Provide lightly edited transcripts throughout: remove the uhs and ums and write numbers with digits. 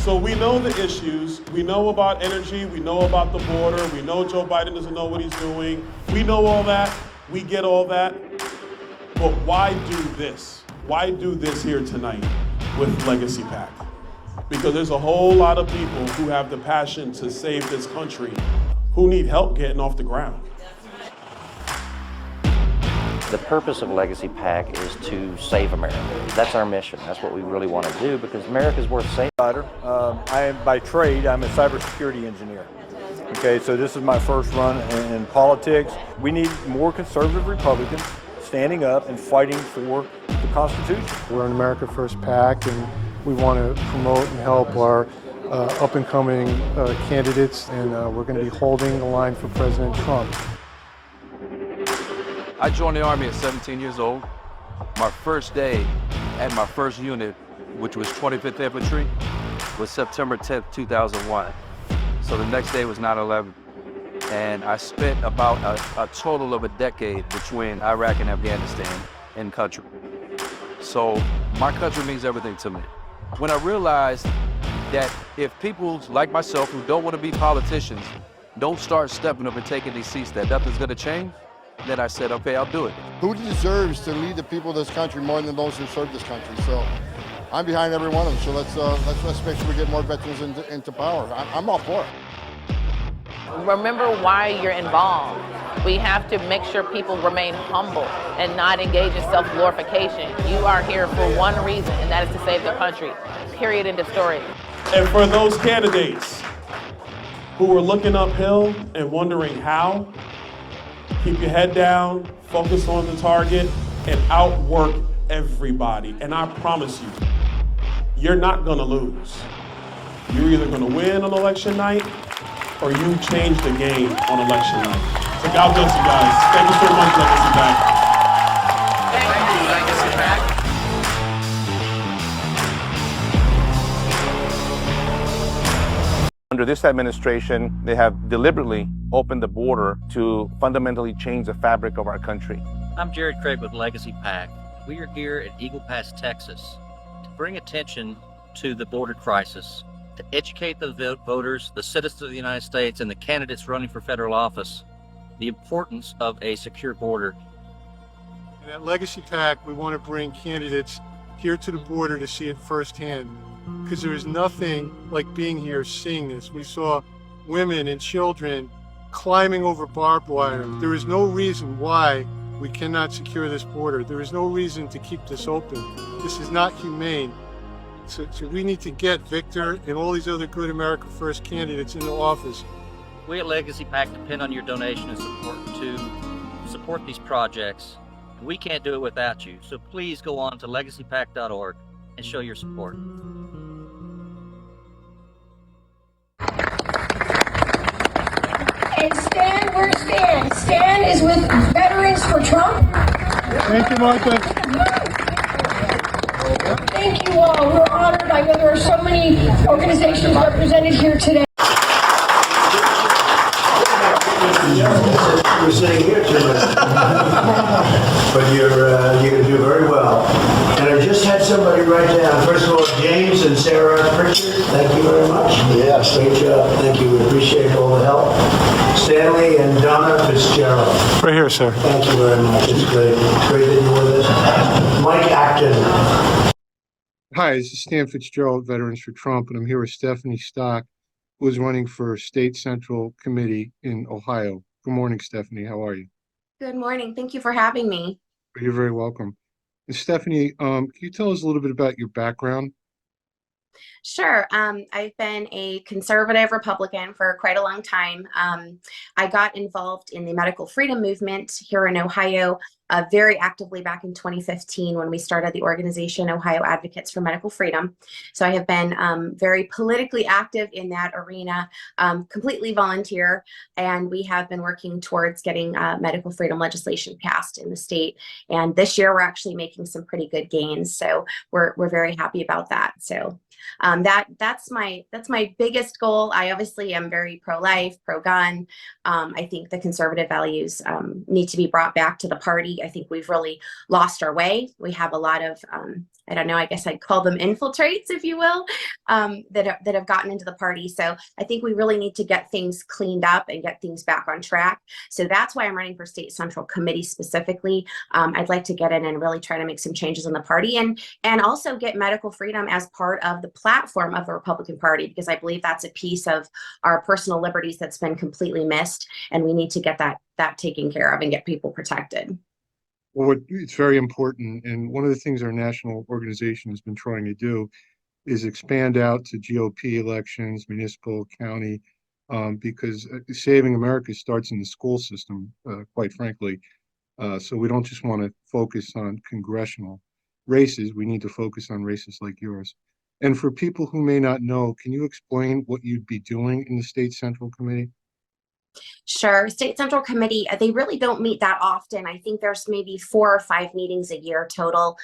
So we know the issues, we know about energy, we know about the border, we know Joe Biden doesn't know what he's doing. We know all that, we get all that. But why do this? Why do this here tonight with Legacy PAC? Because there's a whole lot of people who have the passion to save this country who need help getting off the ground. The purpose of Legacy PAC is to save America. That's our mission. That's what we really want to do because America's worth saving. I am by trade, I'm a cybersecurity engineer. Okay, so this is my first run in politics. We need more conservative Republicans standing up and fighting for the Constitution. We're an America First PAC, and we want to promote and help our up-and-coming candidates, and we're going to be holding the line for President Trump. I joined the Army at 17 years old. My first day at my first unit, which was 25th Infantry, was September 10th, 2001. So the next day was 9/11. And I spent about a total of a decade between Iraq and Afghanistan in country. So my country means everything to me. When I realized that if people like myself who don't want to be politicians don't start stepping up and taking these seats, that nothing's going to change, then I said, okay, I'll do it. Who deserves to lead the people of this country more than those who serve this country? So I'm behind every one of them. So let's make sure we get more veterans into power. I'm all for it. Remember why you're involved. We have to make sure people remain humble and not engage in self-glorification. You are here for one reason, and that is to save the country. Period. End of story. And for those candidates who are looking uphill and wondering how, keep your head down, focus on the target, and outwork everybody. And I promise you, you're not gonna lose. You're either gonna win on election night or you change the game on election night. So God bless you guys. Thank you so much, Legacy PAC. Thank you, Legacy PAC. Under this administration, they have deliberately opened the border to fundamentally change the fabric of our country. I'm Jared Craig with Legacy PAC. We are here at Eagle Pass, Texas, to bring attention to the border crisis, to educate the voters, the citizens of the United States, and the candidates running for federal office, the importance of a secure border. And at Legacy PAC, we want to bring candidates here to the border to see it firsthand, because there is nothing like being here, seeing this. We saw women and children climbing over barbed wire. There is no reason why we cannot secure this border. There is no reason to keep this open. This is not humane. So we need to get Victor and all these other good America First candidates into office. We at Legacy PAC depend on your donation and support to support these projects. We can't do it without you. So please go on to legacypac.org and show your support. And stand where stand. Stand is with Veterans for Trump. Thank you, Martha. Thank you all. We're honored. I know there are so many organizations represented here today. We're sitting here tonight, but you're going to do very well. And I just had somebody write down, first of all, James and Sarah Pritchard, thank you very much. Yes. Great job. Thank you. We appreciate all the help. Stanley and Donna Fitzgerald. Right here, sir. Thank you very much. It's great. It's great that you're with us. Mike Acton. Hi, this is Stan Fitzgerald, Veterans for Trump, and I'm here with Stephanie Stock, who is running for State Central Committee in Ohio. Good morning, Stephanie. How are you? Good morning. Thank you for having me. You're very welcome. And Stephanie, can you tell us a little bit about your background? Sure. I've been a conservative Republican for quite a long time. I got involved in the medical freedom movement here in Ohio very actively back in 2015 when we started the organization Ohio Advocates for Medical Freedom. So I have been very politically active in that arena, completely volunteer, and we have been working towards getting medical freedom legislation passed in the state. And this year we're actually making some pretty good gains. So we're very happy about that. So that's my biggest goal. I obviously am very pro-life, pro-gun. I think the conservative values need to be brought back to the party. party. I think we've really lost our way. We have a lot of, I don't know, I guess I'd call them infiltrates, if you will, that have gotten into the party. So I think we really need to get things cleaned up and get things back on track. So that's why I'm running for State Central Committee specifically. I'd like to get in and really try to make some changes in the party and also get medical freedom as part of the platform of the Republican Party, because I believe that's a piece of our personal liberties that's been completely missed, and we need to get that taken care of and get people protected. Well, it's very important, and one of the things our national organization has been trying to do is expand out to GOP elections, municipal, county, because saving America starts in the school system, quite frankly. So we don't just want to focus on congressional races. We need to focus on races like yours. And for people who may not know, can you explain what you'd be doing in the State Central Committee? Sure. State Central Committee, they really don't meet that often. I think there's maybe 4 or 5 meetings a year total.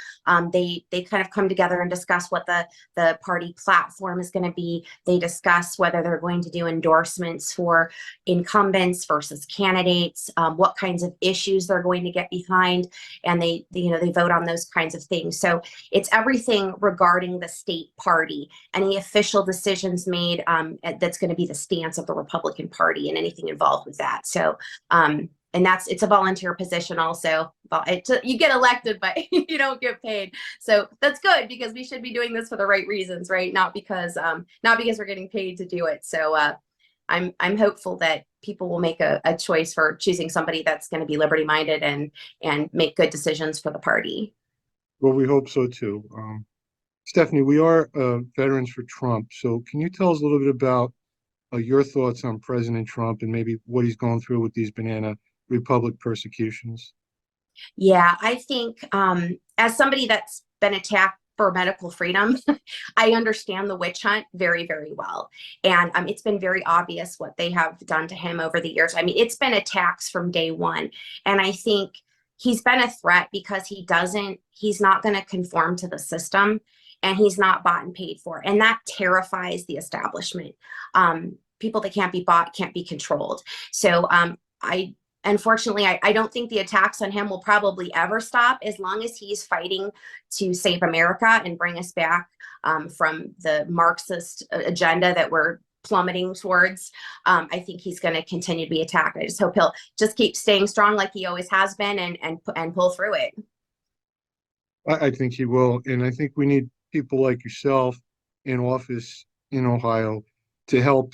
They kind of come together and discuss what the party platform is going to be. They discuss whether they're going to do endorsements for incumbents versus candidates, what kinds of issues they're going to get behind, and they vote on those kinds of things. So it's everything regarding the state party, any official decisions made that's going to be the stance of the Republican Party and anything involved with that. So and it's a volunteer position also. You get elected, but you don't get paid. So that's good, because we should be doing this for the right reasons, right? Not because we're getting paid to do it. So I'm hopeful that people will make a choice for choosing somebody that's going to be liberty minded and make good decisions for the party. Well, we hope so too. Stephanie, we are veterans for Trump. So can you tell us a little bit about your thoughts on President Trump and maybe what he's going through with these Banana Republic persecutions? Yeah, I think as somebody that's been attacked for medical freedom, I understand the witch hunt very, very well. And it's been very obvious what they have done to him over the years. I mean, it's been attacks from day one. And I think he's been a threat because he's not going to conform to the system, and he's not bought and paid for. And that terrifies the establishment. People that can't be bought can't be controlled. So unfortunately, I don't think the attacks on him will probably ever stop as long as he's fighting to save America and bring us back from the Marxist agenda that we're plummeting towards. I think he's going to continue to be attacked. I just hope he'll just keep staying strong like he always has been and pull through it. I think he will. And I think we need people like yourself in office in Ohio to help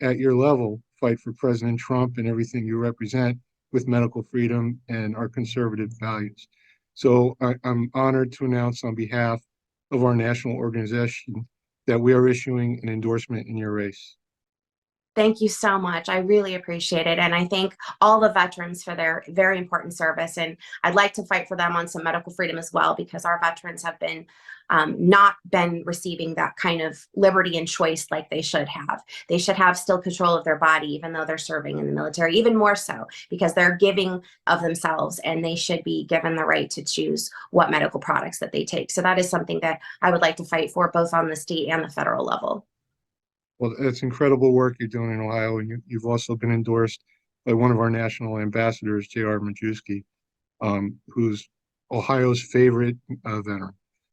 at your level fight for President Trump and everything you represent with medical freedom and our conservative values. So I'm honored to announce on behalf of our national organization that we are issuing an endorsement in your race. Thank you so much. I really appreciate it. And I thank all the veterans for their very important service. And I'd like to fight for them on some medical freedom as well, because our veterans have been not been receiving that kind of liberty and choice like they should have. They should have still control of their body, even though they're serving in the military, even more so because they're giving of themselves, and they should be given the right to choose what medical products that they take. So that is something that I would like to fight for, both on the state and the federal level. Well, it's incredible work you're doing in Ohio, and you've also been endorsed by one of our national ambassadors, J.R. Majewski, who's Ohio's favorite veteran.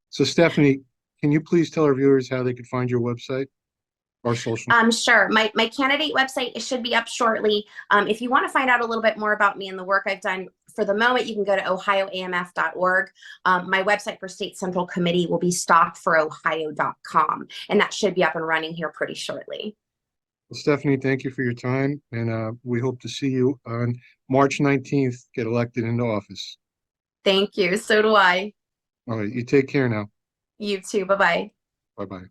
So, Stephanie, can you please tell our viewers how they can find your website or social? Sure. My candidate website should be up shortly. If you want to find out a little bit more about me and the work I've done, for the moment, you can go to ohioamf.org. My website for State Central Committee will be stockforohio.com, and that should be up and running here pretty shortly. Well, Stephanie, thank you for your time, and we hope to see you on March 19th, get elected into office. Thank you. So do I. All right, you take care now. You too. Bye-bye. Bye-bye.